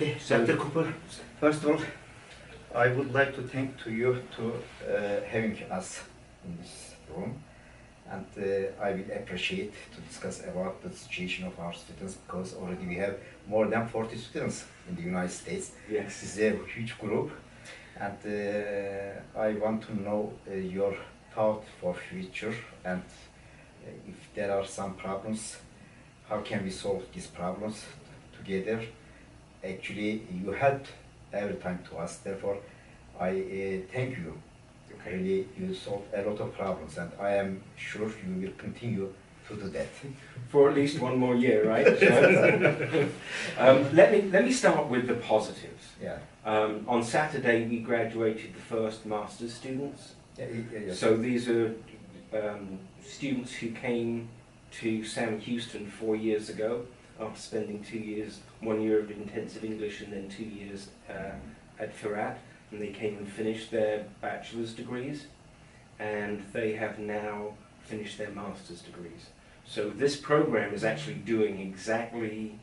Okay, So, Dr. Cooper, first of all, I would like to thank to you to having us in this room, and I will appreciate to discuss about the situation of our students, because already we have more than 40 students in the United States. yes. This is a huge group, and I want to know your thought for future, and if there are some problems, how can we solve these problems together. Actually, you helped every time to us, therefore I thank you. Okay. Really, you solved a lot of problems, and I am sure you will continue to do that. For at least one more year, right? Let me start with the positives. Yeah. On Saturday, we graduated the first master's students. Yes. So these are students who came to Sam Houston 4 years ago after spending 2 years, 1 year of intensive English and then 2 years at Fırat, and they came and finished their bachelor's degrees, and they have now finished their master's degrees. So this program is actually doing exactly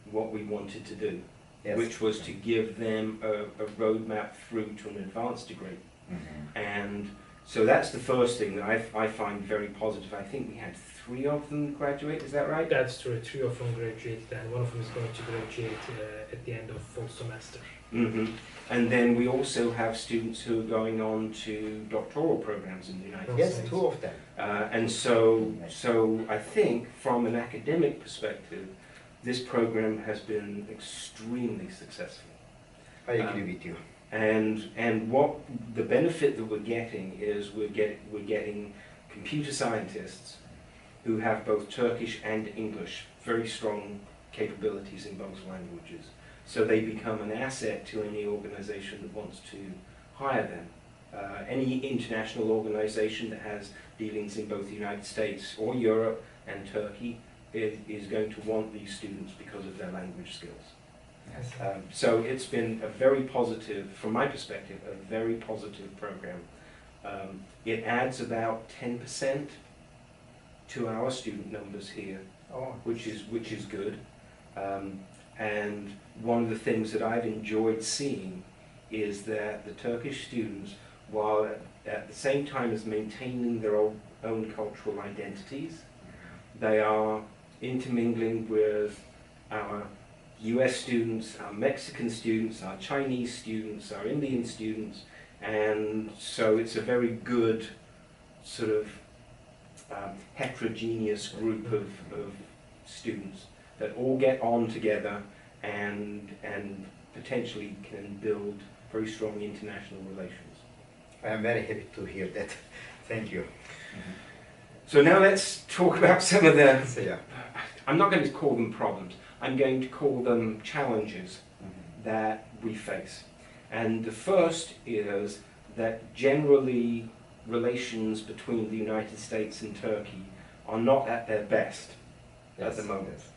what we wanted to do, Yes. which was to give them a roadmap through to an advanced degree. Mm-hmm. And so that's the first thing that I find very positive. I think we had 3 of them graduate, is that right? That's true. 3 of them graduated, and 1 of them is going to graduate at the end of fall semester. Mm-hmm. And then we also have students who are going on to doctoral programs in the United Yes, States. 2 of them. And so I think from an academic perspective, this program has been extremely successful. I agree with you. And what the benefit that we're getting is we're getting computer scientists who have both Turkish and English, very strong capabilities in both languages. So they become an asset to any organization that wants to hire them. Any international organization that has dealings in both the United States or Europe and Turkey is going to want these students because of their language skills. Yes. So it's been a very positive, from my perspective, a very positive program. It adds about 10% to our student numbers here, Oh. which is good. And one of the things that I've enjoyed seeing is that the Turkish students, while at the same time as maintaining their own cultural identities, they are intermingling with our US students, our Mexican students, our Chinese students, our Indian students, and so it's a very good sort of heterogeneous group of students that all get on together and potentially can build very strong international relations. I am very happy to hear that. Thank you. So now let's talk about some of the, So, yeah. I'm not going to call them problems, I'm going to call them challenges that we face. And the first is that generally relations between the United States and Turkey are not at their best at the moment. Yes.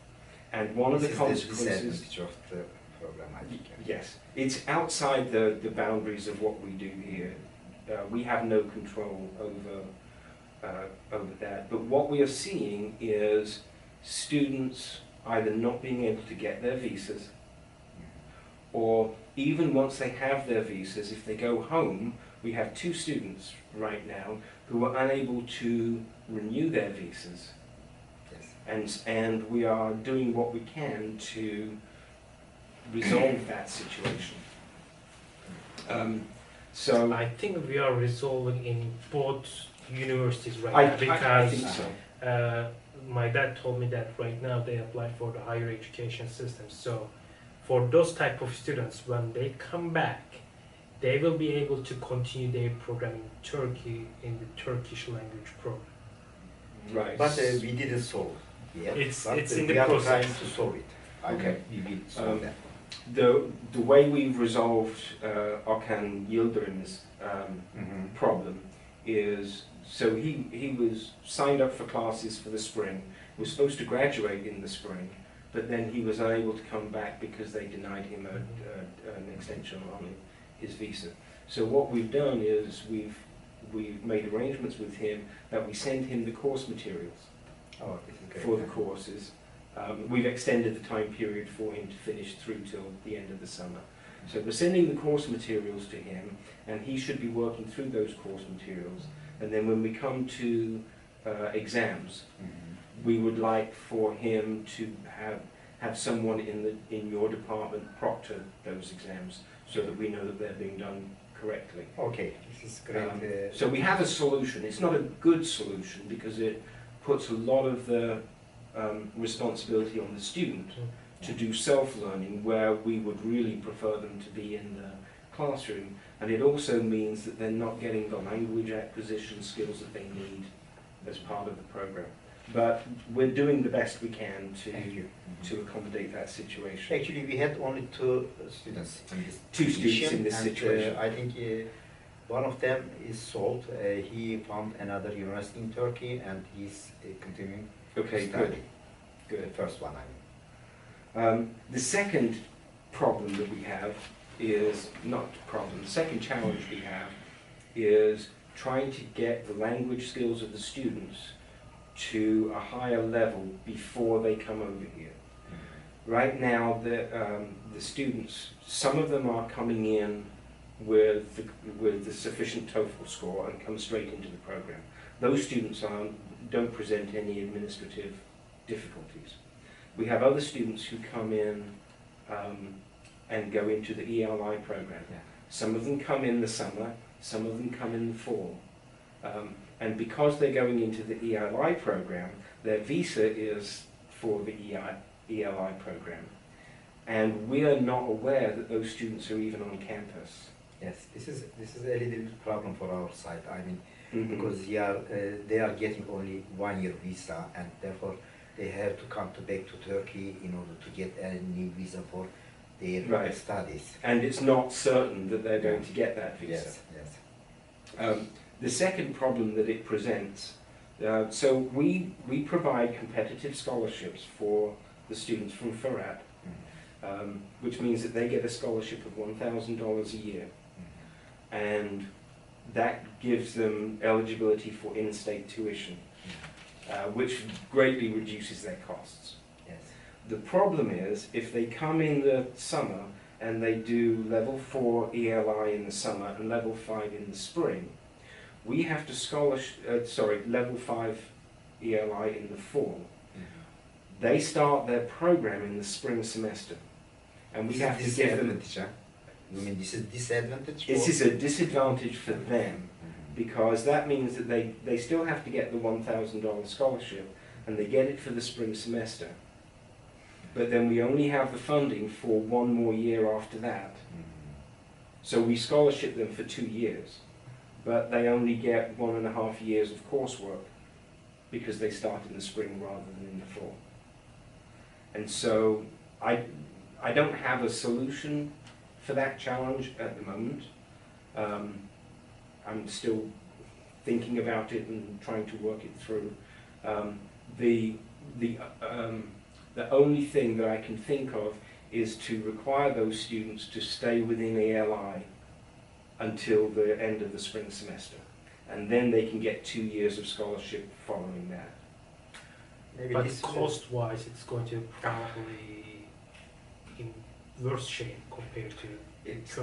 And one of the This is consequences... the disadvantage of the program, I think. Yes, it's outside the boundaries of what we do here. We have no control over that. But what we are seeing is students either not being able to get their visas, or even once they have their visas, if they go home, we have 2 students right now who are unable to renew their visas. Yes. And we are doing what we can to resolve that situation. So I think we are resolving in both universities right I now, because think so. My dad told me that right now they apply for the higher education system. So for those type of students, when they come back, they will be able to continue their program in Turkey in the Turkish language program. Right. But we didn't solve yet. It's but in we the are process. trying to solve it. Okay. We will solve that. The way we've resolved Okan Yıldırım's problem is, so he was signed up for classes for the spring, was supposed to graduate in the spring, but then he was unable to come back because they denied him an extension on his visa. So what we've done is we've made arrangements with him that we send him the course materials Oh, this is great. for the courses, We've extended the time period for him to finish through till the end of the summer. So we're sending the course materials to him, and he should be working through those course materials. And then when we come to exams, we would like for him to have someone in your department proctor those exams, so that we know that they're being done correctly. Okay, this is great. So we have a solution. It's not a good solution because it puts a lot of the responsibility on the student to do self-learning, where we would really prefer them to be in the classroom. And it also means that they're not getting the language acquisition skills that they need as part of the program. But we're doing the best we can to accommodate that situation. Actually, we had only two students in this situation. I think one of them is solved. He found another university in Turkey, and he's continuing to study. Good. The first one, I mean. The second problem that we have is, not problem, the second challenge we have is trying to get the language skills of the students to a higher level before they come over here. Right now, the students, some of them are coming in with the sufficient TOEFL score and come straight into the program. Those students don't present any administrative difficulties. We have other students who come in and go into the ELI program. Yeah. Some of them come in the summer, some of them come in the fall. And because they're going into the ELI program, their visa is for the ELI program. And we are not aware that those students are even on campus. Yes, this is a little bit problem for our side. I mean, because they are getting only 1 year visa, and therefore they have to come back to Turkey in order to get a new visa for their studies. And it's not certain that they're going to get that visa. Yes, yes. The second problem that it presents, so we provide competitive scholarships for the students from Fırat, which means that they get a scholarship of $1,000 a year, and that gives them eligibility for in-state tuition, which greatly reduces their costs. Yes. The problem is, if they come in the summer and they do level 4 ELI in the summer and level 5 in the spring, we have to level 5 ELI in the fall. They start their program in the spring semester, and we have to give them. You mean this is disadvantage? This is a disadvantage for them, because that means that they still have to get the $1,000 scholarship, and they get it for the spring semester. But then we only have the funding for 1 more year after that. So we scholarship them for 2 years, but they only get 1.5 years of coursework because they start in the spring rather than in the fall. And so I don't have a solution for that challenge at the moment. I'm still thinking about it and trying to work it through. The only thing that I can think of is to require those students to stay within ELI until the end of the spring semester, and then they can get 2 years of scholarship following that. Maybe but cost-wise, it's going to probably be in worse shape compared to.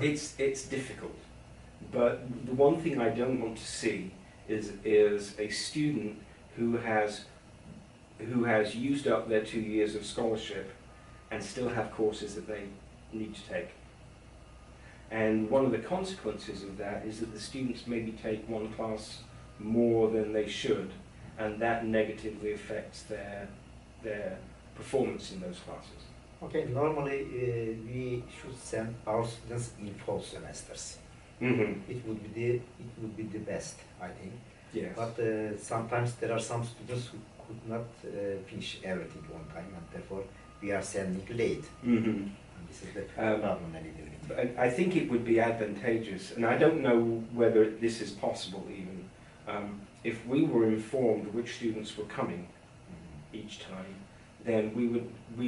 It's difficult, but the one thing I don't want to see is a student who has used up their 2 years of scholarship and still have courses that they need to take. And one of the consequences of that is that the students maybe take one class more than they should, and that negatively affects their performance in those classes. Okay, normally we should send our students in fall semesters. It would be the best, I think. Yes. But sometimes there are some students who could not finish everything on time, and therefore we are sending late. And this is the problem a little bit. I think it would be advantageous, and I don't know whether this is possible even, if we were informed which students were coming each time, then we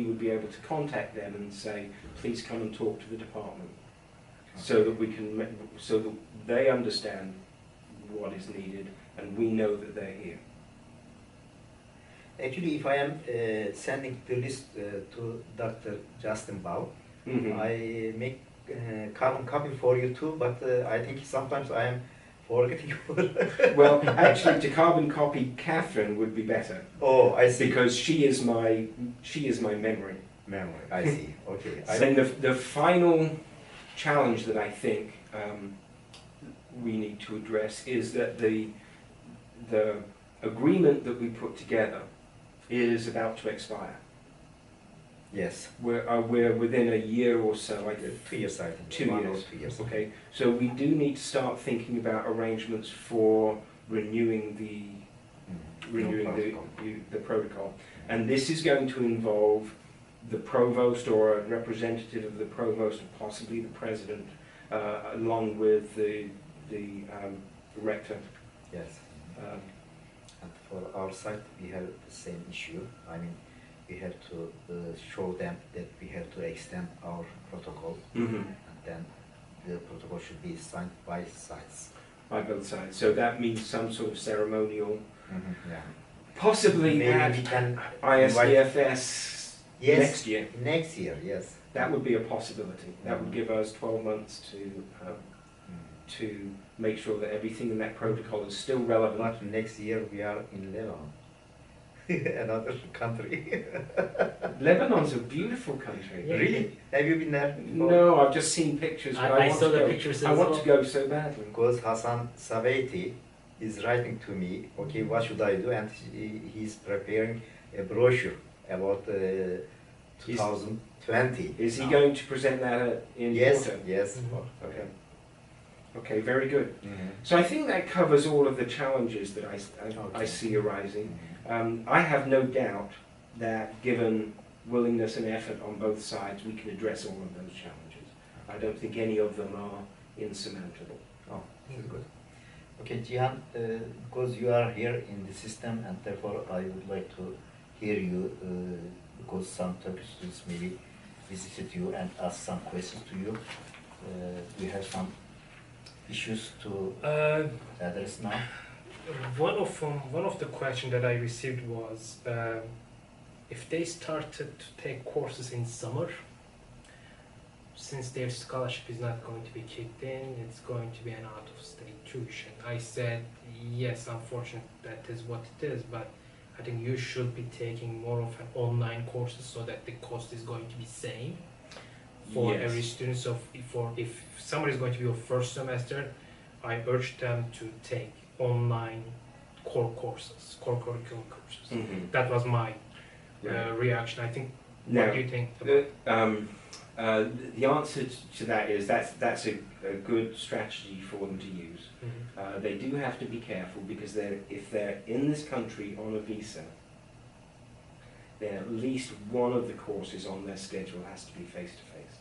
would be able to contact them and say, please come and talk to the department, so that they understand what is needed and we know that they're here. Actually, if I am sending the list to Dr. Justin Bau, Mhm. I make carbon copy for you too, but I think sometimes I am forgetting. Well, actually, to carbon copy Catherine would be better Oh, I see. because she is my memory. Memory, I see. Okay. Then the final challenge that I think we need to address is that the agreement that we put together is about to expire. Yes. We're within a year or so. 2 years, I think. 2 1 or years. 2 years. Okay, so we do need to start thinking about arrangements for renewing the protocol, and this is going to involve the provost or a representative of the provost, and possibly the president, along with the rector. Yes. And for our side, we have the same issue. I mean, we have to show them that we have to extend our protocol, Mm-hmm. and then the protocol should be signed by sides. By both sides. So that means some sort of ceremonial, Yeah. possibly Maybe at we can ISDFS Yes. next year. Next year, yes. That would be a possibility. That would give us 12 months to make sure that everything in that protocol is still relevant. But next year we are in Lebanon, another country. Lebanon's a beautiful country. Yeah. Really? Have you been there before? No, I've just seen pictures, but I I want saw to the go. pictures I as want well. to go so badly. Because Hassan Saveiti is writing to me, okay, what should I do? And he's preparing a brochure about 2020. Is he now. going to present that in Yes, Porto? yes. Mhm. Okay. Okay, very good. Mhm. So I think that covers all of the challenges that I Okay. see arising. Mhm. I have no doubt that given willingness and effort on both sides, we can address all of those challenges. I don't think any of them are insurmountable. Oh, this is good. Okay, Cihan, because you are here in the system, and therefore I would like to hear you, because some Turkish students maybe visited you and asked some questions to you. Do you have some issues to address now? One of the questions that I received was if they started to take courses in summer, since their scholarship is not going to be kicked in, it's going to be an out-of-state tuition. I said, yes, unfortunately, that is what it is, but I think you should be taking more of an online courses so that the cost is going to be same for Yes. every student. So if summer is going to be your first semester, I urge them to take online core curriculum courses. Mm-hmm. That was my reaction. I think. What do you think? The answer to that is that's a good strategy for them to use. Mhm. They do have to be careful because if they're in this country on a visa, then at least one of the courses on their schedule has to be face-to-face.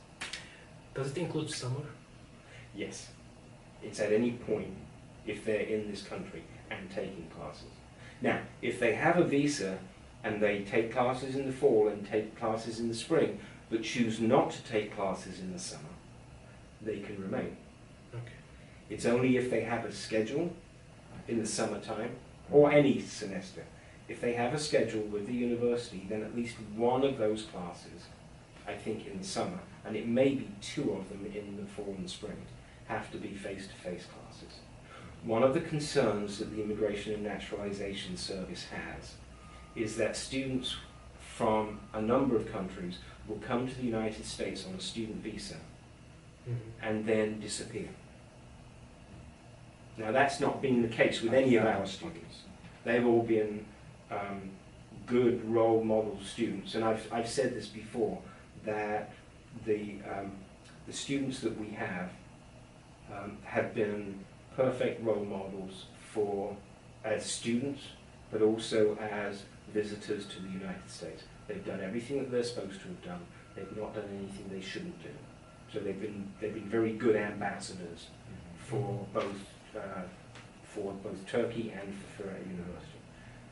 Does it include summer? Yes. It's at any point if they're in this country and taking classes. Now, if they have a visa and they take classes in the fall and take classes in the spring, but choose not to take classes in the summer, they can remain. Okay. It's only if they have a schedule in the summertime, or any semester. If they have a schedule with the university, then at least one of those classes, I think in the summer, and it may be two of them in the fall and spring, have to be face-to-face classes. One of the concerns that the Immigration and Naturalization Service has is that students from a number of countries will come to the United States on a student visa and then disappear. Now that's not been the case with any of our students. They've all been good role model students, and I've said this before, that the students that we have been perfect role models for as students, but also as visitors to the United States. They've done everything that they're supposed to have done. They've not done anything they shouldn't do. So they've been very good ambassadors for both Turkey and for Fırat University.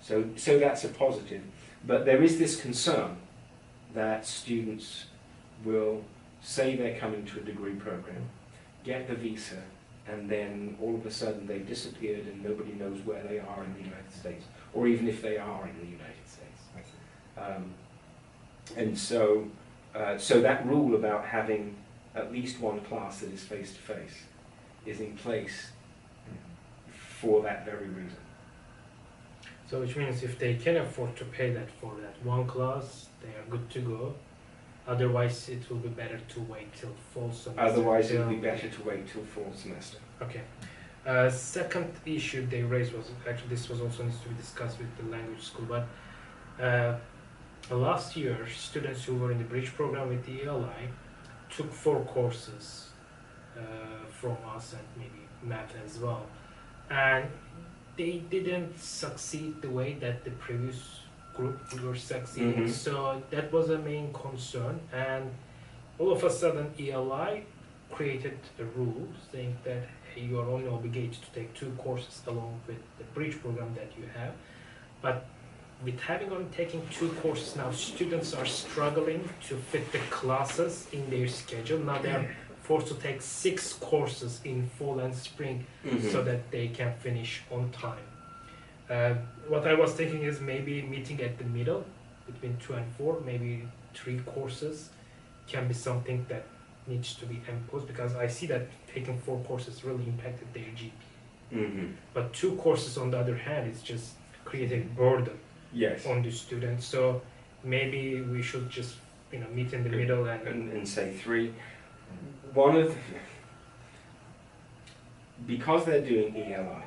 So that's a positive. But there is this concern that students will say they're coming to a degree program, get the visa, and then all of a sudden they've disappeared and nobody knows where they are in the United States, or even if they are in the United States. And so, so that rule about having at least one class that is face-to-face is in place for that very reason. So which means if they can afford to pay that for that one class, they are good to go. Otherwise, it will be better to wait till fall semester. Otherwise, it would be better to wait till fall semester. Okay. Second issue they raised was, actually this was also needs to be discussed with the language school, but last year, students who were in the bridge program with the ELI took 4 courses from us and maybe math as well. And they didn't succeed the way that the previous group were succeeding. Mhm. So that was a main concern. And all of a sudden, ELI created a rule saying that hey, you are only obligated to take 2 courses along with the bridge program that you have. But with having only taking 2 courses now, students are struggling to fit the classes in their schedule. Now they are forced to take 6 courses in fall and spring so that they can finish on time. What I was thinking is maybe meeting at the middle between 2 and 4, maybe 3 courses can be something that needs to be imposed, because I see that taking 4 courses really impacted their GPA. But 2 courses on the other hand is just creating burden Yes. on the students. So maybe we should just meet in the middle And say 3. One of the, because they're doing ELI,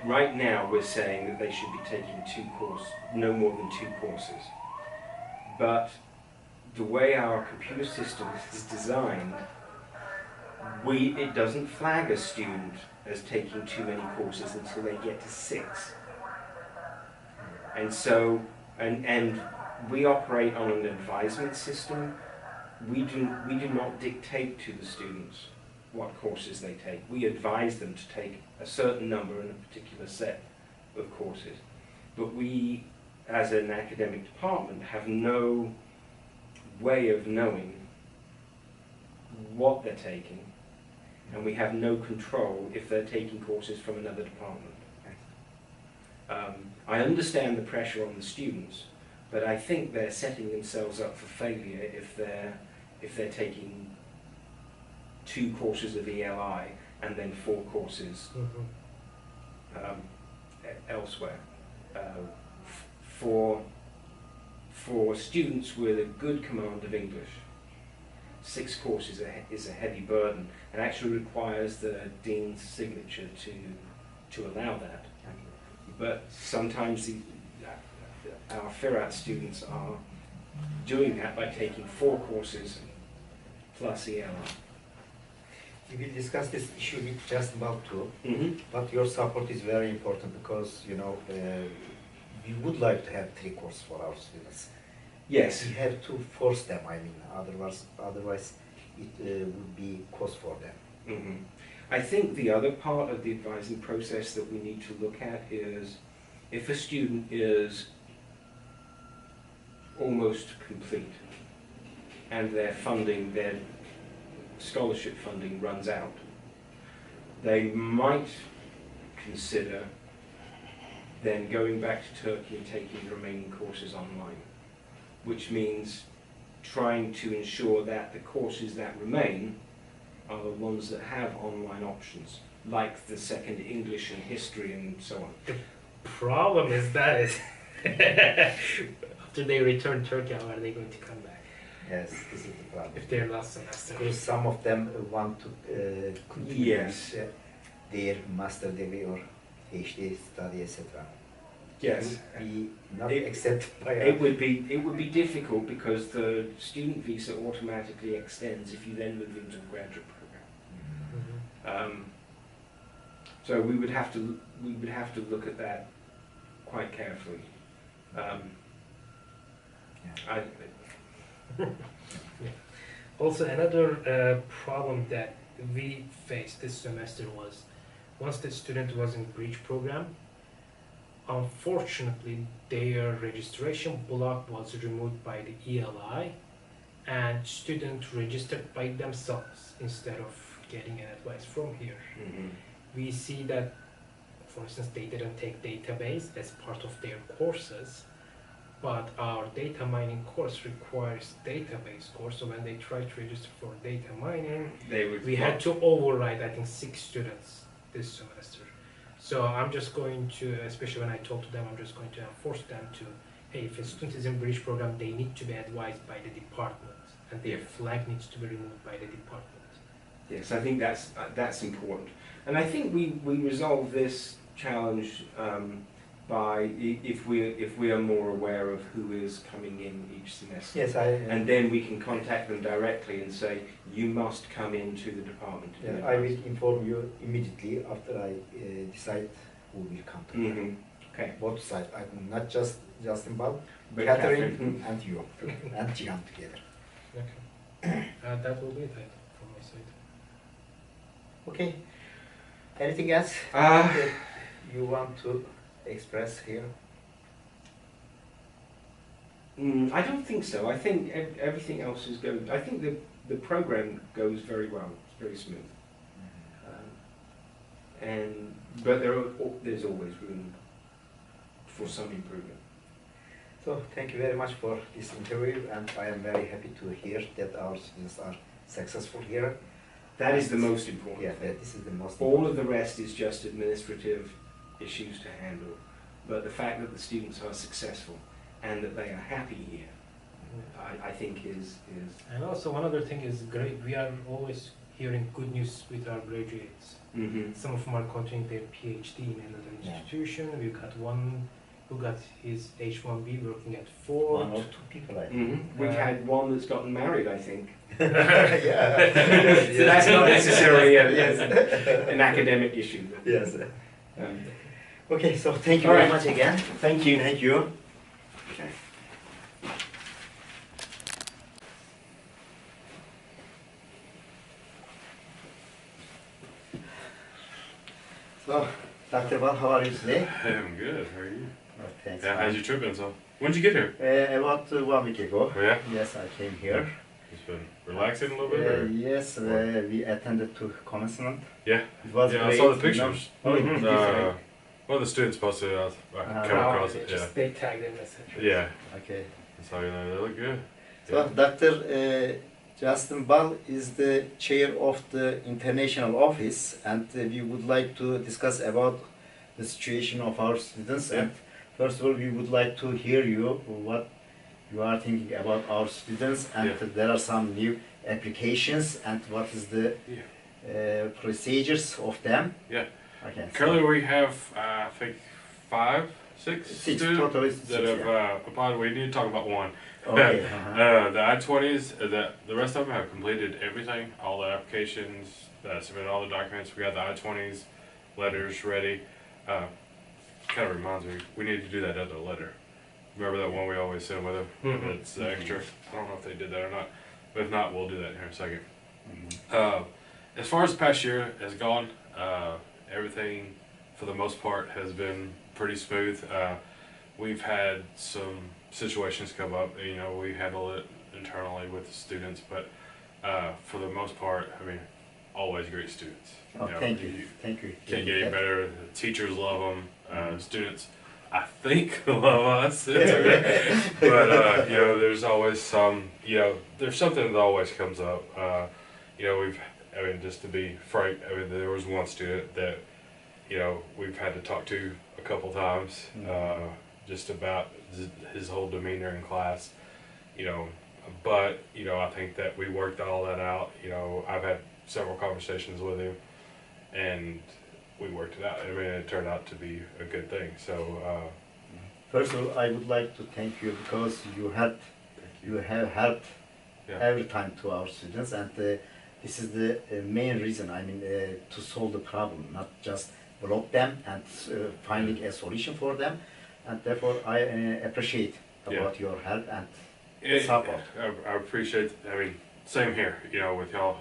right now we're saying that they should be taking 2 courses, no more than 2 courses. But the way our computer system is designed, it doesn't flag a student as taking too many courses until they get to 6. And so, and we operate on an advisement system. We do not dictate to the students what courses they take. We advise them to take a certain number in a particular set of courses. But we, as an academic department, have no way of knowing what they're taking, and we have no control if they're taking courses from another department. I understand the pressure on the students, but I think they're setting themselves up for failure if they're taking 2 courses of ELI and then 4 courses elsewhere. For students with a good command of English, 6 courses is a heavy burden, and actually requires the dean's signature to allow that. But sometimes our Fırat students are doing that by taking 4 courses plus ELI. We will discuss this issue with just about 2, but your support is very important because, we would like to have 3 courses for our students. Yes. We have to force them, otherwise it would be cost for them. I think the other part of the advising process that we need to look at is if a student is almost complete and their scholarship funding runs out, they might consider then going back to Turkey and taking the remaining courses online, which means trying to ensure that the courses that remain are the ones that have online options, like the second English and history and so on. The problem is that after they return to Turkey, how are they going to come back? Yes, this is the problem. If they're last semester. Because some of them want to continue Yes. their master degree or PhD study, etc. Yes. Be not accepted by It would be difficult because the student visa automatically extends if you then move into a graduate program. So we would have to look at that quite carefully. Also, another problem that we faced this semester was once the student was in bridge program, unfortunately their registration block was removed by the ELI and students registered by themselves instead of getting an advice from here. We see that for instance, they didn't take database as part of their courses, but our data mining course requires database course. So when they tried to register for data mining, we had to override, I think, 6 students this semester. So I'm just going to, especially when I talk to them, I'm just going to enforce them to, hey, if a student is in bridge program, they need to be advised by the department, and their flag needs to be removed by the department. Yes, I think that's important, and I think we resolve this challenge by if we are more aware of who is coming in each semester. Yes, and then we can contact them directly and say you must come into the department. Yeah, I will inform you immediately after I decide who will come to them. Okay. Both sides, not just Justin Bal, But Catherine and you, and Cihan together. Okay. That will be it from my side. Okay. Anything else that you want to express here? I don't think so. I think everything else is going. I think the program goes very well. It's very smooth. But there's always room for some improvement. So thank you very much for this interview, and I am very happy to hear that our students are successful here. That is the most important. Yeah, thing. this is the most. All of the rest is just administrative issues to handle. But the fact that the students are successful and that they are happy here, I think is. And also one other thing is great. We are always hearing good news with our graduates. Some of them are continuing their PhD in another institution. We got one who got his H1B working at Ford. 1 or 2 people, I think. We've had one that's gotten married, I think. Yeah. So that's not necessarily an academic issue. Yes. Okay, so thank you very much again. Thank you. Thank you. Okay. So, Dr. Bal, how are you today? Hey, I'm good. How are you? Oh, thanks. Yeah, how's your trip been? So, when did you get here? About 1 week ago. Oh, yeah? Yes, I came here. Just been relaxing a little bit? Or? Yes, we attended to commencement. Yeah. It was Yeah, great. I saw the pictures. Oh, did you see? One of the students posted it. I came across it. Yeah. They tagged in message. Yeah. Okay. So, you know, they look good. So, Dr. Justin Bal is the chair of the international office, and we would like to discuss about the situation of our students. Yeah. And first of all, we would like to hear you what you are thinking about our students, and there are some new applications, and what is the procedures of them. Yeah. Okay. Currently, we have, I think, 5, 6 Six, students totally that six, have applied. We need to talk about one. Okay. The I-20s, the rest of them have completed everything, all the applications, submitted all the documents. We got the I-20s, letters ready. Kind of reminds me, we need to do that other letter. Remember that one we always send with them? It's extra. I don't know if they did that or not, but if not, we'll do that here in a second. As far as the past year has gone, everything for the most part has been pretty smooth. We've had some situations come up, you know, we handle it internally with the students, but for the most part, I mean, always great students. Oh, You know, thank you. Thank you. Can't get any better. The teachers love them. Students, I think, love us. But, you know, there's always some, you know, there's something that always comes up. You know, I mean, just to be frank, I mean, there was one student that, you know, we've had to talk to a couple times, just about his whole demeanor in class, you know, but, you know, I think that we worked all that out. You know, I've had several conversations with him, and we worked it out. I mean, it turned out to be a good thing. So, first of all, I would like to thank you because you have helped every time to our students, and this is the main reason. I mean, to solve the problem, not just block them and finding a solution for them. And therefore, I appreciate about your help and support. I appreciate. I mean, same here. You know, with y'all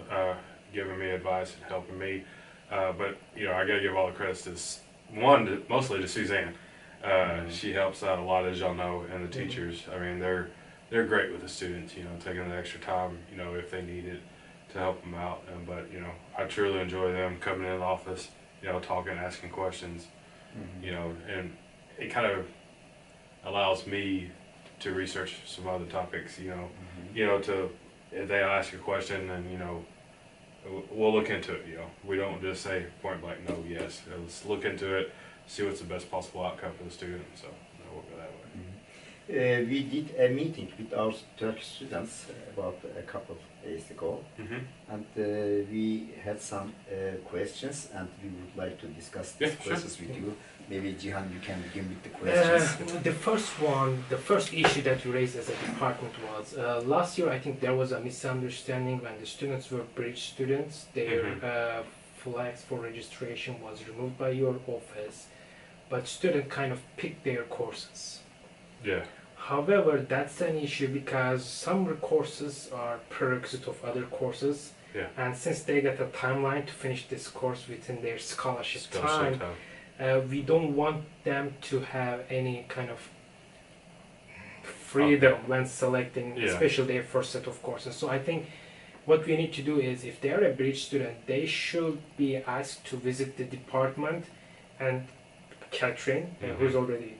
giving me advice and helping me. But you know, I got to give all the credits to mostly to Suzanne. She helps out a lot, as y'all know, and the teachers. I mean, they're great with the students. You know, taking the extra time, you know, if they need it, to help them out. But you know, I truly enjoy them coming in the office. You know, talking, asking questions. you know, and it kind of allows me to research some other topics, you know, to, if they ask a question, and, you know, we'll look into it, you know. We don't just say point blank, no, yes. Let's look into it, see what's the best possible outcome for the student, so we'll go that way. We did a meeting with our Turkish students about a couple of days ago, and we had some questions, and we would like to discuss these questions with you. Maybe Cihan, you can begin with the questions. The first issue that we raised as a department was last year. I think there was a misunderstanding when the students were bridge students. Their flags for registration was removed by your office, but student kind of picked their courses. Yeah. However, that's an issue because some courses are prerequisite of other courses, and since they get a timeline to finish this course within their scholarship time, we don't want them to have any kind of freedom when selecting, especially their first set of courses. So I think what we need to do is, if they are a bridge student, they should be asked to visit the department, and Catherine, who's already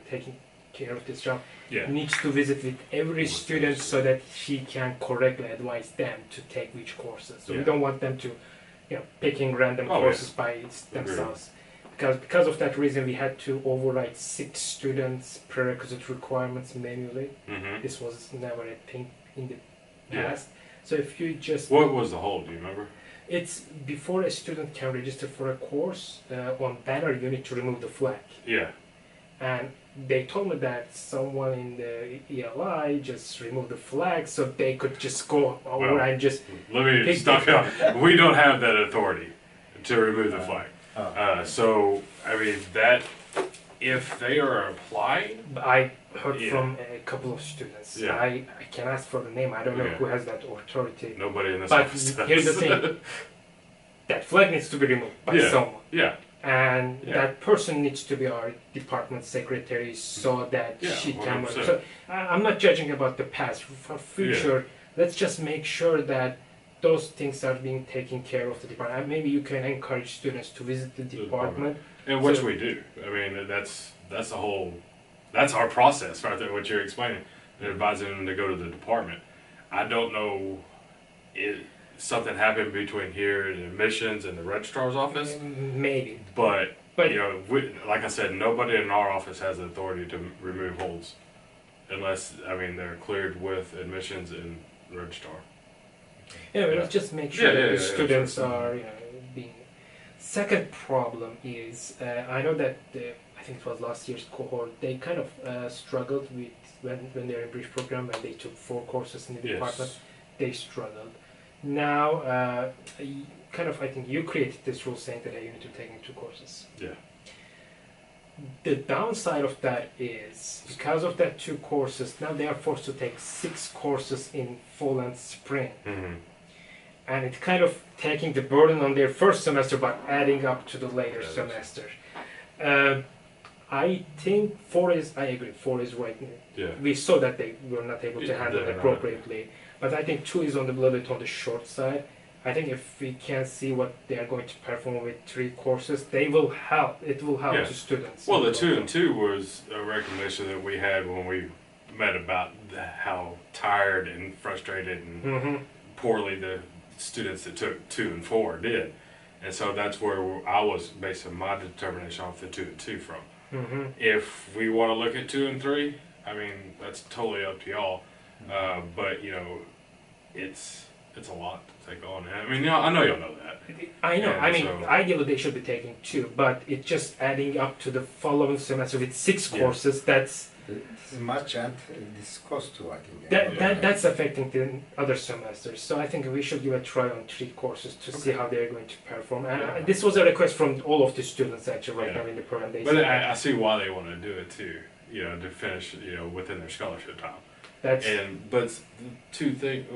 taking care of this job, needs to visit with every student so that she can correctly advise them to take which courses. So we don't want them to, picking random courses by themselves. Because of that reason, we had to override 6 students' prerequisite requirements manually. This was never a thing in the past. So if you just... What was the hold, do you remember? It's before a student can register for a course, on banner you need to remove the flag. Yeah. And they told me that someone in the ELI just removed the flag so they could just go over and just... Let me stop you. We don't have that authority to remove the flag. So, I mean, that, if they are applying... I heard from a couple of students. I can ask for the name. I don't know who has that authority. Nobody in this but office does. Here's the thing. That flag needs to be removed by someone. Yeah. And that person needs to be our department secretary so that she can work. So I'm not judging about the past. For future, let's just make sure that those things are being taken care of the department. And maybe you can encourage students to visit the department. And which we do. I mean, that's the whole, that's our process right there, what you're explaining. Advising them to go to the department. I don't know if something happened between here and admissions and the registrar's office. Maybe. But like I said, nobody in our office has the authority to remove holds. Unless, I mean, they're cleared with admissions and registrar. Let's just make sure that the students are being... Second problem is, I know that I think it was last year's cohort, they kind of struggled with, when they're in bridge program, and they took 4 courses in the department, they struggled. Now, I think you created this rule saying that you need to take 2 courses. Yeah. The downside of that is, because of that 2 courses, now they are forced to take 6 courses in fall and spring. And it's kind of taking the burden on their first semester by adding up to the later semester. I think 4 is, I agree, 4 is right. We saw that they were not able to handle it appropriately. But I think 2 is on the little bit on the short side. I think if we can see what they are going to perform with 3 courses, they will help. It will help to students. Well, the 2 and 2 was a recognition that we had when we met about how tired and frustrated and poorly the students that took 2 and 4 did. And so that's where I was basing my determination off the 2 and 2 from. If we want to look at 2 and 3, I mean, that's totally up to y'all. But it's a lot to take on. I mean, I know y'all know that. I know. I mean, ideally they should be taking 2, but it's just adding up to the following semester with 6 courses. That's much, and this cost too, I think. That's affecting the other semesters. So I think we should give a try on 3 courses to see how they're going to perform. And this was a request from all of the students actually right now in the program. But I see why they want to do it too. To finish, within their scholarship time. But 2 things.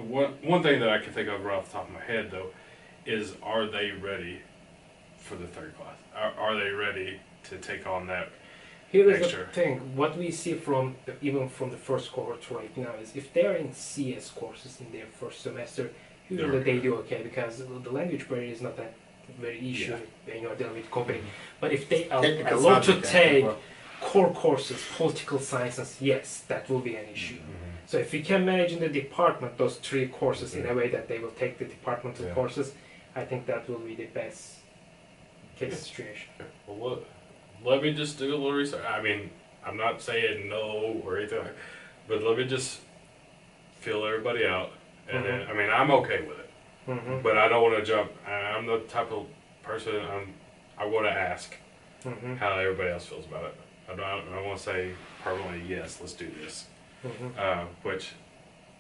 One thing that I can think of right off the top of my head though, is are they ready for the 3rd class? Are they ready to take on that? Here is the thing. What we see even from the first cohort right now is if they are in CS courses in their first semester, usually they do okay because the language barrier is not that very issue Yeah. when you're dealing with coding. But if they Technical allow to subject, take well, core courses, political sciences, yes, that will be an issue. Mhm. So if we can manage in the department those 3 courses in a way that they will take the departmental Yeah. courses, I think that will be the best case Yeah. situation. Well, let me just do a little research. I mean, I'm not saying no or anything, but let me just feel everybody out, and then I mean, I'm okay with it, Mm-hmm. but I don't want to jump. I'm the type of person I want to ask Mm-hmm. how everybody else feels about it. I want to say permanently yes, let's do this. Mm-hmm. Which,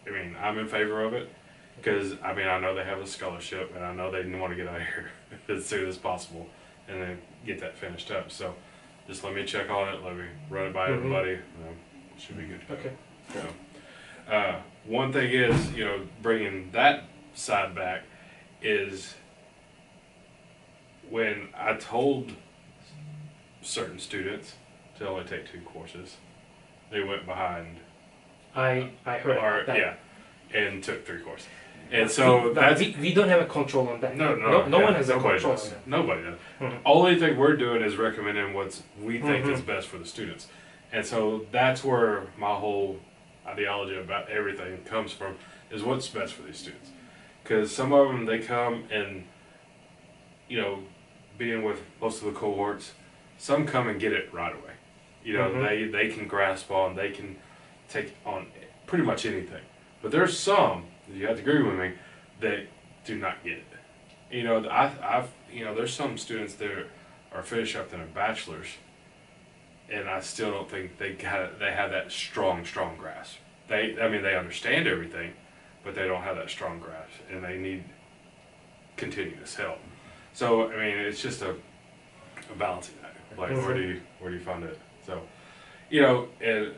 I mean, I'm in favor of it because I mean I know they have a scholarship and I know they want to get out of here as soon as possible and then get that finished up. So just let me check on it. Let me run it by Mhm. everybody. Should be good. to go. Okay. So, one thing is, bringing that side back is when I told certain students to only take 2 courses, they went behind I heard or about that. yeah, and took 3 courses. And so that's we don't have a control on that. no one has a nobody control does. on that. Nobody does. Mhm. Only thing we're doing is recommending what we think is Mhm. best for the students, and so that's where my whole ideology about everything comes from is what's best for these students. Because some of them they come and being with most of the cohorts, some come and get it right away. Mhm. They can grasp on, they can take on pretty much anything. But there's some, you have to agree with me, that do not get it. There's some students that are finished up in a bachelor's, and I still don't think they have that strong grasp. They understand everything, but they don't have that strong grasp, and they need continuous help. So I mean, it's just a balancing act. Like where do you find it? So, and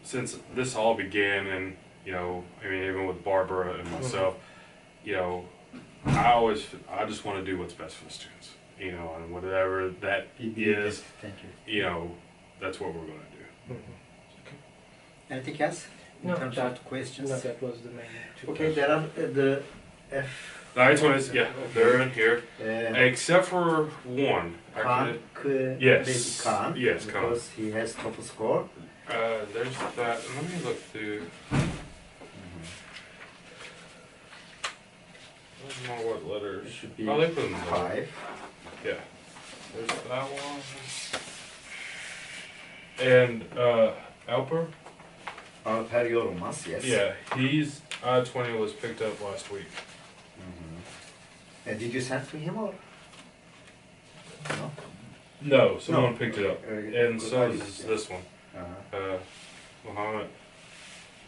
since this all began, and even with Barbara and myself, I just want to do what's best for the students, and whatever that is, Thank you. that's what we're going to do. Mhm. Anything else in No, terms that- of questions? No, that was the main 2 Okay, there are the The I-20s, yeah, they're in here, uh, except for one. Khan, Yes. baby Khan, Yes, Khan. because he has top score. There's that. Let me look through. I don't know what It letters. should be Oh, they put them in. 5. Yeah. There's that one. And Alper. Alper Yorulmaz, yes. Yeah, he's I-20 was picked up last week. Did you send to him or? No? No, someone No. picked it up, Very good. and Good so idea, is yeah. this one. Uh-huh. Muhammad.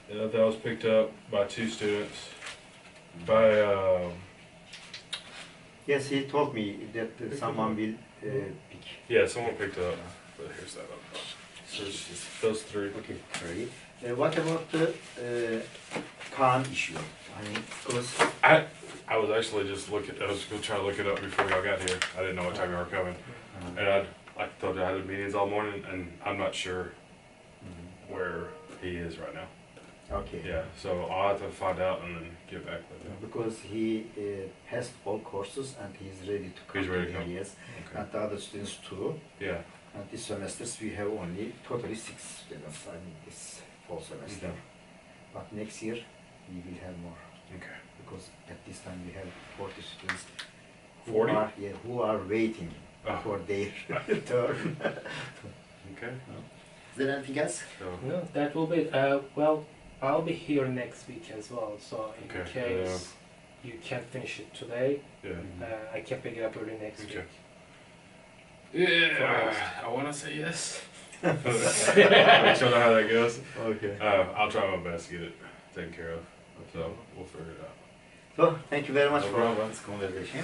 That was picked up by 2 students. By Yes, he told me that someone will pick. yeah, someone picked it up. But here's that one. So it's just those 3. Okay, great. What about the Khan issue? I mean, because I was actually just looking. I was gonna try to look it up before y'all got here. I didn't know what time you were coming, and I told you I had meetings all morning, and I'm not sure where he is right now. okay. Yeah, so I'll have to find out and then get back with him. Because he passed all courses and he's ready to come. He's ready to come. Yes, Okay. and the other students too. Yeah. And this semesters we have only totally 6 students. I mean this fall semester. But next year we will have more Okay. because at this time we have 40 students. 40? Who are waiting Oh. for their turn. Okay. Is there anything else? So No, that will be. Well, I'll be here next week as well. So in Okay, case you can't finish it today, yeah. I can pick it up early next Okay. week. Yeah. I want to say yes. Make sure how that goes. Okay. I'll try my best to get it taken care of. So we'll figure it out. So thank you very much No for problem. this conversation.